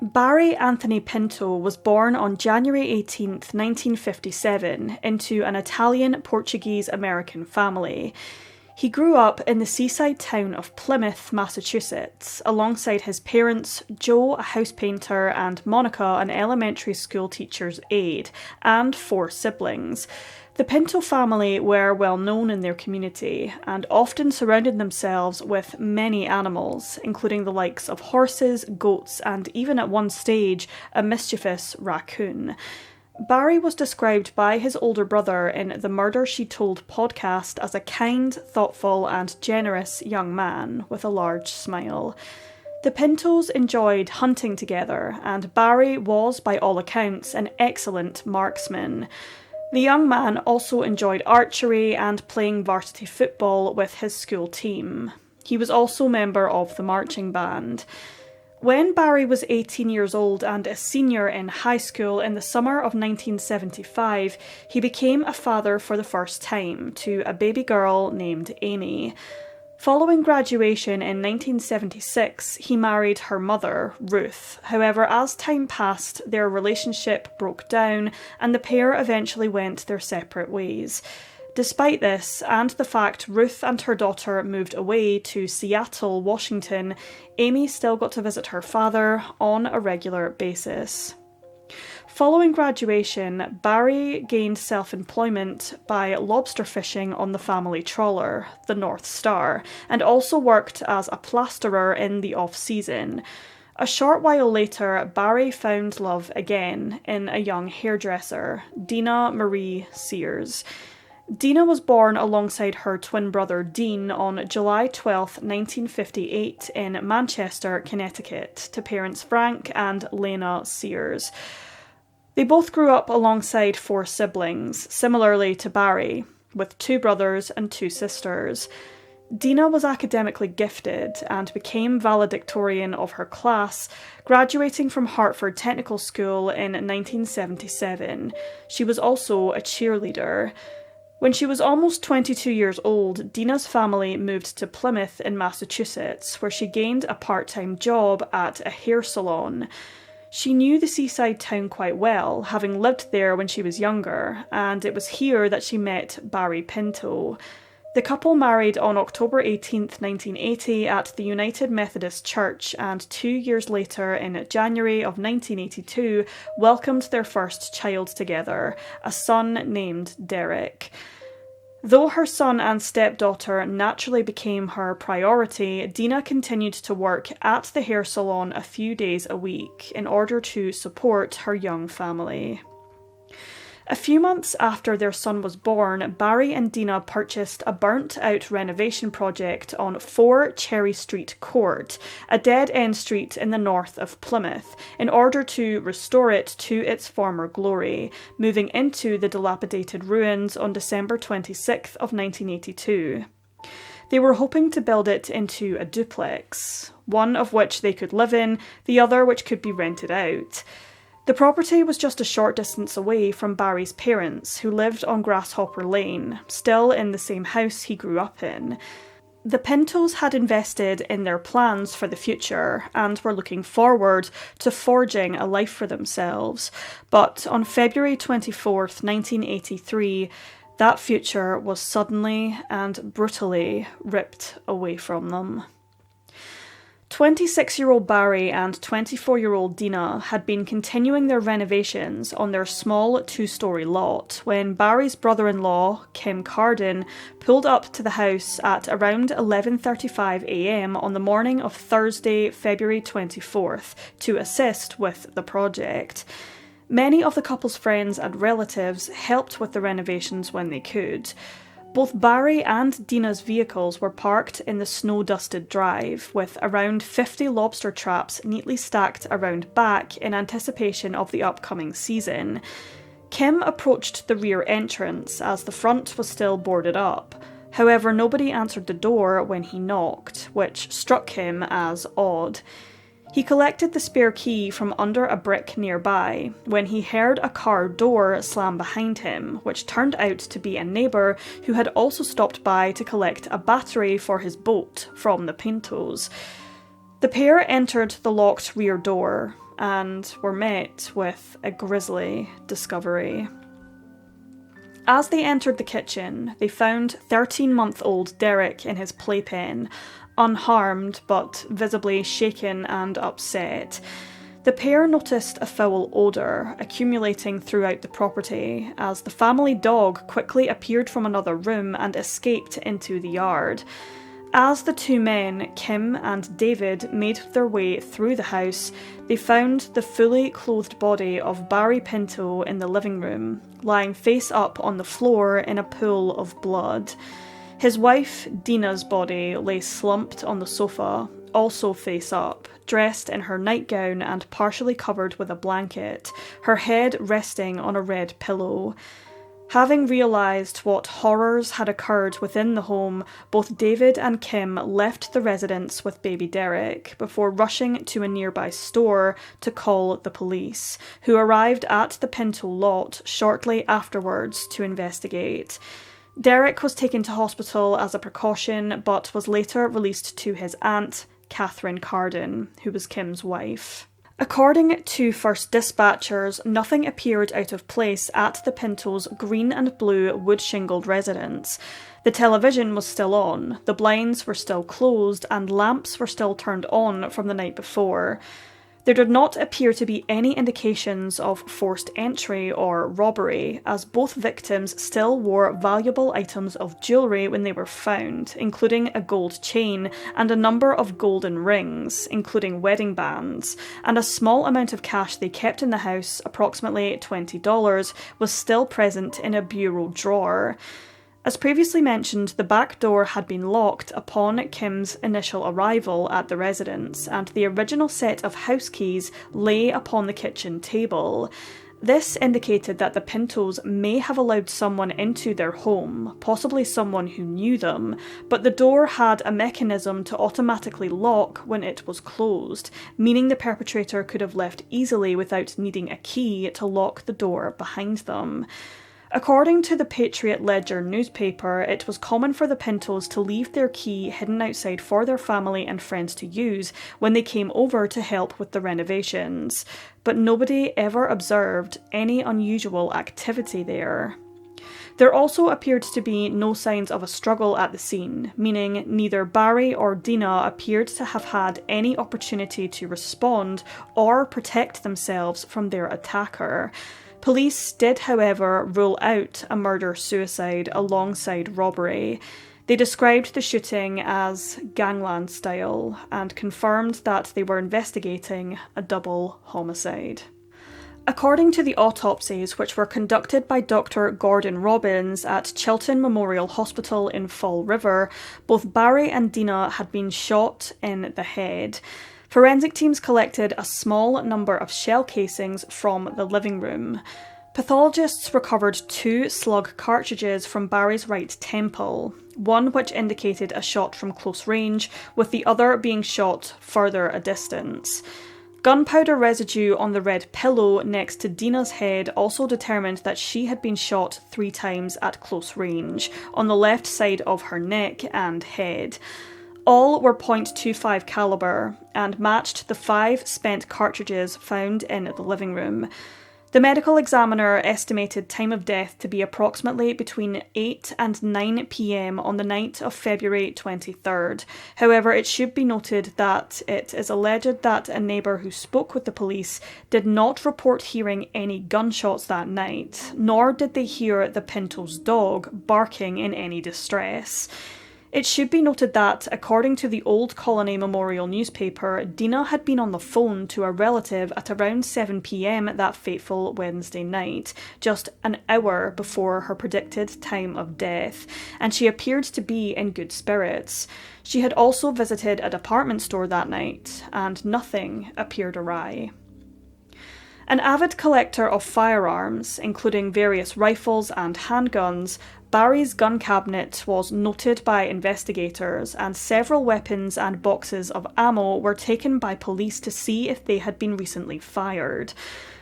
Barry Anthony Pinto was born on January 18th, 1957, into an Italian-Portuguese-American family. He grew up in the seaside town of Plymouth, Massachusetts, alongside his parents, Joe, a house painter, and Monica, an elementary school teacher's aide, and 4 siblings. The Pinto family were well known in their community and often surrounded themselves with many animals, including the likes of horses, goats, and even at one stage, a mischievous raccoon. Barry was described by his older brother in the Murder, She Told podcast as a kind, thoughtful, and generous young man with a large smile. The Pintos enjoyed hunting together, and Barry was, by all accounts, an excellent marksman. The young man also enjoyed archery and playing varsity football with his school team. He was also a member of the marching band. When Barry was 18 years old and a senior in high school in the summer of 1975, he became a father for the first time to a baby girl named Amy. Following graduation in 1976, he married her mother, Ruth. However, as time passed, their relationship broke down and the pair eventually went their separate ways. Despite this, and the fact Ruth and her daughter moved away to Seattle, Washington, Amy still got to visit her father on a regular basis. Following graduation, Barry gained self-employment by lobster fishing on the family trawler, the North Star, and also worked as a plasterer in the off-season. A short while later, Barry found love again in a young hairdresser, Dena Marie Sears. Dena was born alongside her twin brother Dean on July 12, 1958 in Manchester, Connecticut, to parents Frank and Lena Sears. They both grew up alongside 4 siblings, similarly to Barry, with 2 brothers and 2 sisters. Dena was academically gifted and became valedictorian of her class, graduating from Hartford Technical School in 1977. She was also a cheerleader. When she was almost 22 years old, Dena's family moved to Plymouth in Massachusetts, where she gained a part-time job at a hair salon. She knew the seaside town quite well, having lived there when she was younger, and it was here that she met Barry Pinto. The couple married on October 18, 1980 at the United Methodist Church, and 2 years later, in January of 1982, welcomed their first child together, a son named Derek. Though her son and stepdaughter naturally became her priority, Dena continued to work at the hair salon a few days a week in order to support her young family. A few months after their son was born, Barry and Dena purchased a burnt-out renovation project on 4 Cherry Street Court, a dead-end street in the north of Plymouth, in order to restore it to its former glory, moving into the dilapidated ruins on December 26th of 1982. They were hoping to build it into a duplex, one of which they could live in, the other which could be rented out. The property was just a short distance away from Barry's parents, who lived on Grasshopper Lane, still in the same house he grew up in. The Pintos had invested in their plans for the future and were looking forward to forging a life for themselves, but on February 24th, 1983, that future was suddenly and brutally ripped away from them. 26-year-old Barry and 24-year-old Dena had been continuing their renovations on their small 2-story lot when Barry's brother-in-law, Kim Carden, pulled up to the house at around 11:35 a.m. on the morning of Thursday, February 24th, to assist with the project. Many of the couple's friends and relatives helped with the renovations when they could. Both Barry and Dena's vehicles were parked in the snow-dusted drive, with around 50 lobster traps neatly stacked around back in anticipation of the upcoming season. Kim approached the rear entrance as the front was still boarded up. However, nobody answered the door when he knocked, which struck him as odd. He collected the spare key from under a brick nearby when he heard a car door slam behind him, which turned out to be a neighbour who had also stopped by to collect a battery for his boat from the Pintos. The pair entered the locked rear door, and were met with a grisly discovery. As they entered the kitchen, they found 13-month-old Derek in his playpen, unharmed but visibly shaken and upset. The pair noticed a foul odour accumulating throughout the property as the family dog quickly appeared from another room and escaped into the yard. As the two men, Kim and David, made their way through the house, they found the fully clothed body of Barry Pinto in the living room, lying face up on the floor in a pool of blood. His wife, Dena's body, lay slumped on the sofa, also face up, dressed in her nightgown and partially covered with a blanket, her head resting on a red pillow. Having realised what horrors had occurred within the home, both David and Kim left the residence with baby Derek before rushing to a nearby store to call the police, who arrived at the Pinto lot shortly afterwards to investigate. Derek was taken to hospital as a precaution, but was later released to his aunt, Catherine Carden, who was Kim's wife. According to first dispatchers, nothing appeared out of place at the Pintos' green and blue wood-shingled residence. The television was still on, the blinds were still closed, and lamps were still turned on from the night before. There did not appear to be any indications of forced entry or robbery, as both victims still wore valuable items of jewellery when they were found, including a gold chain and a number of golden rings, including wedding bands, and a small amount of cash they kept in the house, approximately $20, was still present in a bureau drawer. As previously mentioned, the back door had been locked upon Kim's initial arrival at the residence, and the original set of house keys lay upon the kitchen table. This indicated that the Pintos may have allowed someone into their home, possibly someone who knew them, but the door had a mechanism to automatically lock when it was closed, meaning the perpetrator could have left easily without needing a key to lock the door behind them. According to the Patriot Ledger newspaper, it was common for the Pintos to leave their key hidden outside for their family and friends to use when they came over to help with the renovations, but nobody ever observed any unusual activity there. There also appeared to be no signs of a struggle at the scene, meaning neither Barry or Dena appeared to have had any opportunity to respond or protect themselves from their attacker. Police did, however, rule out a murder-suicide alongside robbery. They described the shooting as gangland style and confirmed that they were investigating a double homicide. According to the autopsies, which were conducted by Dr. Gordon Robbins at Chilton Memorial Hospital in Fall River, both Barry and Dena had been shot in the head. Forensic teams collected a small number of shell casings from the living room. Pathologists recovered 2 slug cartridges from Barry's right temple, one which indicated a shot from close range, with the other being shot further a distance. Gunpowder residue on the red pillow next to Dena's head also determined that she had been shot 3 times at close range, on the left side of her neck and head. All were .25 caliber and matched the 5 spent cartridges found in the living room. The medical examiner estimated time of death to be approximately between 8 and 9 p.m. on the night of February 23rd. However, it should be noted that it is alleged that a neighbour who spoke with the police did not report hearing any gunshots that night, nor did they hear the Pinto's dog barking in any distress. It should be noted that, according to the Old Colony Memorial newspaper, Dena had been on the phone to a relative at around 7 p.m. that fateful Wednesday night, just an hour before her predicted time of death, and she appeared to be in good spirits. She had also visited a department store that night, and nothing appeared awry. An avid collector of firearms, including various rifles and handguns, Barry's gun cabinet was noted by investigators, and several weapons and boxes of ammo were taken by police to see if they had been recently fired.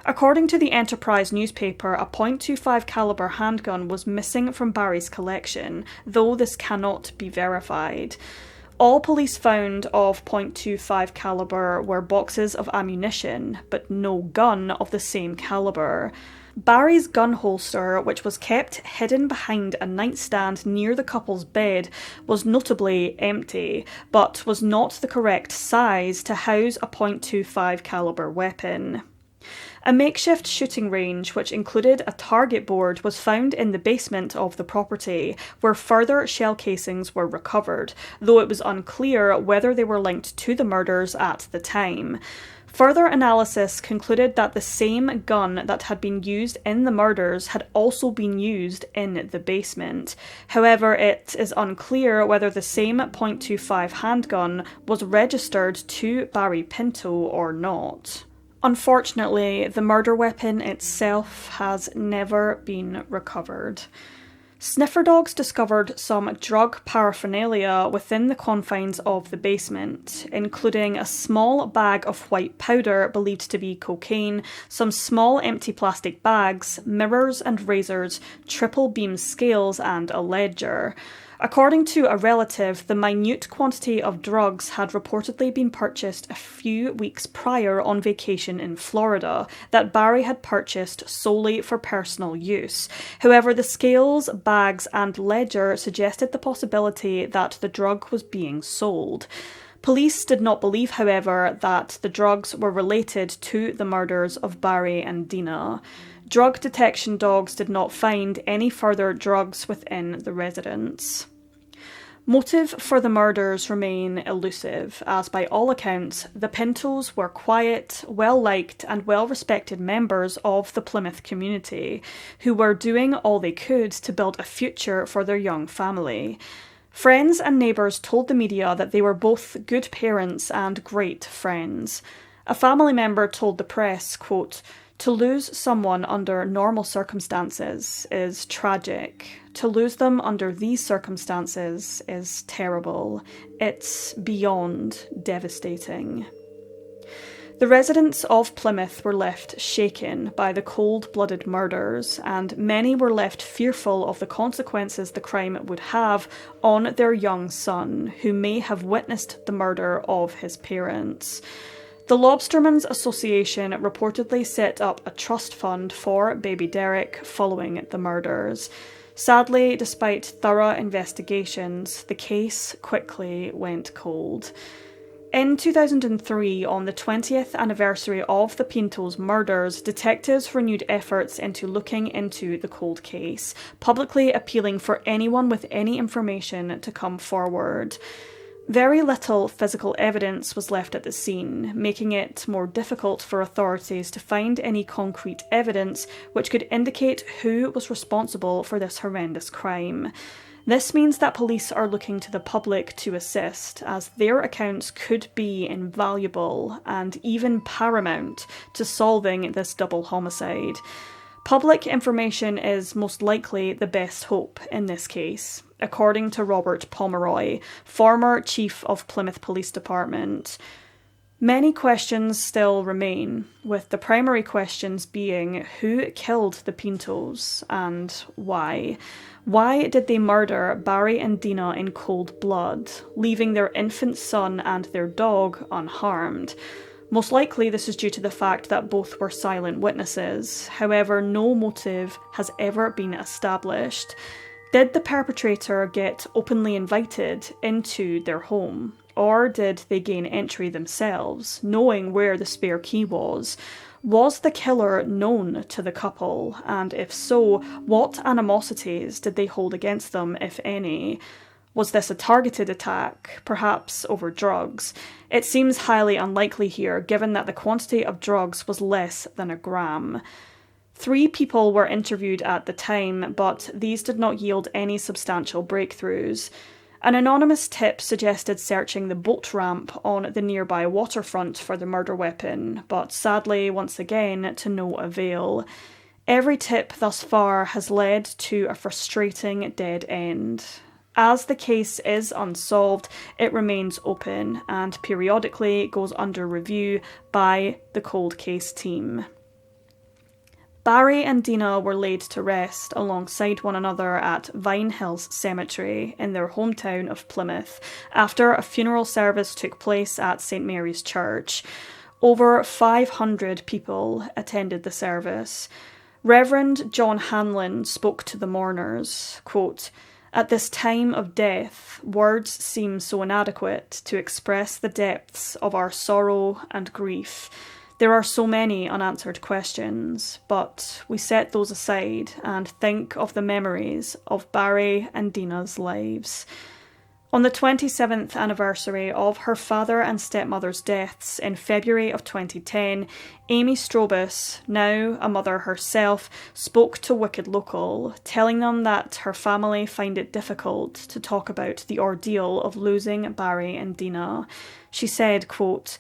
According to the Enterprise newspaper, a .25 caliber handgun was missing from Barry's collection, though this cannot be verified. All police found of .25 caliber were boxes of ammunition, but no gun of the same caliber. Barry's gun holster, which was kept hidden behind a nightstand near the couple's bed, was notably empty, but was not the correct size to house a .25 caliber weapon. A makeshift shooting range, which included a target board, was found in the basement of the property, where further shell casings were recovered, though it was unclear whether they were linked to the murders at the time. Further analysis concluded that the same gun that had been used in the murders had also been used in the basement. However, it is unclear whether the same .25 handgun was registered to Barry Pinto or not. Unfortunately, the murder weapon itself has never been recovered. Sniffer dogs discovered some drug paraphernalia within the confines of the basement, including a small bag of white powder believed to be cocaine, some small empty plastic bags, mirrors and razors, triple beam scales, and a ledger. According to a relative, the minute quantity of drugs had reportedly been purchased a few weeks prior on vacation in Florida, that Barry had purchased solely for personal use. However, the scales, bags, and ledger suggested the possibility that the drug was being sold. Police did not believe, however, that the drugs were related to the murders of Barry and Dena. Drug detection dogs did not find any further drugs within the residence. Motive for the murders remain elusive, as by all accounts, the Pintos were quiet, well-liked and well-respected members of the Plymouth community, who were doing all they could to build a future for their young family. Friends and neighbours told the media that they were both good parents and great friends. A family member told the press, quote, "To lose someone under normal circumstances is tragic. To lose them under these circumstances is terrible. It's beyond devastating." The residents of Plymouth were left shaken by the cold-blooded murders, and many were left fearful of the consequences the crime would have on their young son, who may have witnessed the murder of his parents. The Lobstermen's Association reportedly set up a trust fund for baby Derek following the murders. Sadly, despite thorough investigations, the case quickly went cold. In 2003, on the 20th anniversary of the Pintos' murders, detectives renewed efforts into looking into the cold case, publicly appealing for anyone with any information to come forward. Very little physical evidence was left at the scene, making it more difficult for authorities to find any concrete evidence which could indicate who was responsible for this horrendous crime. This means that police are looking to the public to assist, as their accounts could be invaluable and even paramount to solving this double homicide. Public information is most likely the best hope in this case, according to Robert Pomeroy, former Chief of Plymouth Police Department. Many questions still remain, with the primary questions being who killed the Pintos and why. Why did they murder Barry and Dena in cold blood, leaving their infant son and their dog unharmed? Most likely this is due to the fact that both were silent witnesses. However, no motive has ever been established. Did the perpetrator get openly invited into their home? Or did they gain entry themselves, knowing where the spare key was? Was the killer known to the couple? And if so, what animosities did they hold against them, if any? Was this a targeted attack, perhaps over drugs? It seems highly unlikely here, given that the quantity of drugs was less than a gram. 3 people were interviewed at the time, but these did not yield any substantial breakthroughs. An anonymous tip suggested searching the boat ramp on the nearby waterfront for the murder weapon, but sadly, once again, to no avail. Every tip thus far has led to a frustrating dead end. As the case is unsolved, it remains open and periodically goes under review by the cold case team. Barry and Dena were laid to rest alongside one another at Vine Hills Cemetery in their hometown of Plymouth after a funeral service took place at St. Mary's Church. Over 500 people attended the service. Reverend John Hanlon spoke to the mourners, quote, "At this time of death, words seem so inadequate to express the depths of our sorrow and grief. There are so many unanswered questions, but we set those aside and think of the memories of Barry and Dena's lives." On the 27th anniversary of her father and stepmother's deaths in February of 2010, Amy Strobus, now a mother herself, spoke to Wicked Local, telling them that her family find it difficult to talk about the ordeal of losing Barry and Dena. She said, quote,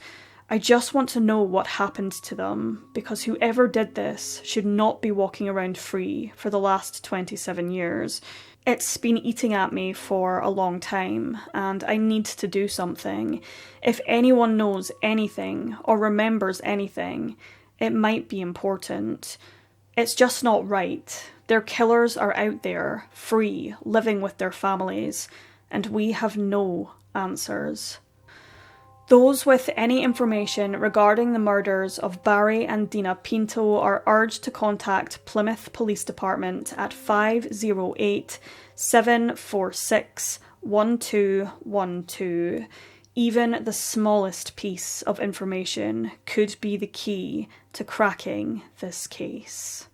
"I just want to know what happened to them, because whoever did this should not be walking around free for the last 27 years. It's been eating at me for a long time, and I need to do something. If anyone knows anything or remembers anything, it might be important. It's just not right. Their killers are out there, free, living with their families, and we have no answers." Those with any information regarding the murders of Barry and Dena Pinto are urged to contact Plymouth Police Department at 508-746-1212. Even the smallest piece of information could be the key to cracking this case.